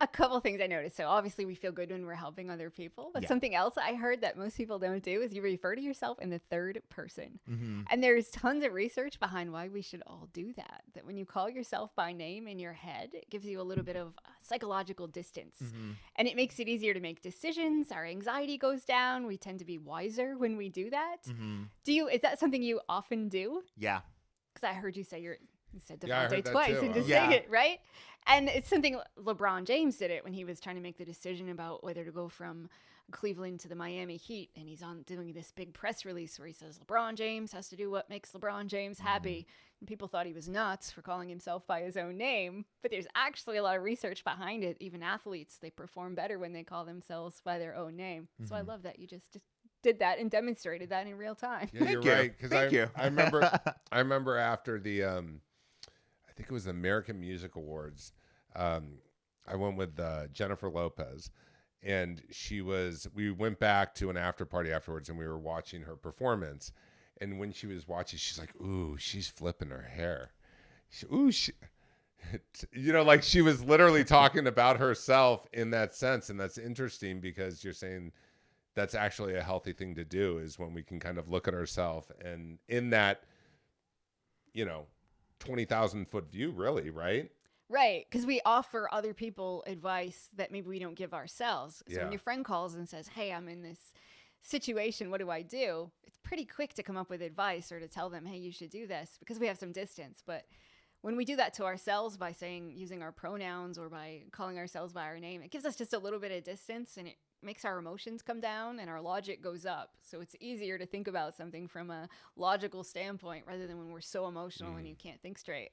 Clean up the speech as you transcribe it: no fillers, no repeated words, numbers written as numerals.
A couple things I noticed. So obviously we feel good when we're helping other people, but Yeah. something else I heard that most people don't do is you refer to yourself in the third person. Mm-hmm. And there's tons of research behind why we should all do that. That when you call yourself by name in your head, it gives you a little bit of psychological distance. Mm-hmm. And it makes it easier to make decisions. Our anxiety goes down. We tend to be wiser when we do that. Mm-hmm. Is that something you often do? Yeah. Because I heard you say you said Yeah, I Devontae heard that twice too. and just Yeah. saying it, right? And it's something LeBron James did it when he was trying to make the decision about whether to go from Cleveland to the Miami Heat. And he's on doing this big press release where he says LeBron James has to do what makes LeBron James happy. And people thought he was nuts for calling himself by his own name. But there's actually a lot of research behind it. Even athletes, they perform better when they call themselves by their own name. So I love that you just did that and demonstrated that in real time. Yeah, you're you. right. Because Thank you. I remember after the I think it was the American Music Awards. I went with Jennifer Lopez, and we went back to an after party afterwards, and we were watching her performance. And when she was watching, she's like, "Ooh, she's flipping her hair." Like she was literally talking about herself in that sense, and that's interesting because you're saying that's actually a healthy thing to do is when we can kind of look at ourselves and in that, 20,000-foot view, really, right? Right, because we offer other people advice that maybe we don't give ourselves. So Yeah. when your friend calls and says, hey, I'm in this situation, what do I do? It's pretty quick to come up with advice or to tell them, hey, you should do this because we have some distance. But when we do that to ourselves by using our pronouns or by calling ourselves by our name, it gives us just a little bit of distance and it makes our emotions come down and our logic goes up. So it's easier to think about something from a logical standpoint rather than when we're so emotional and you can't think straight.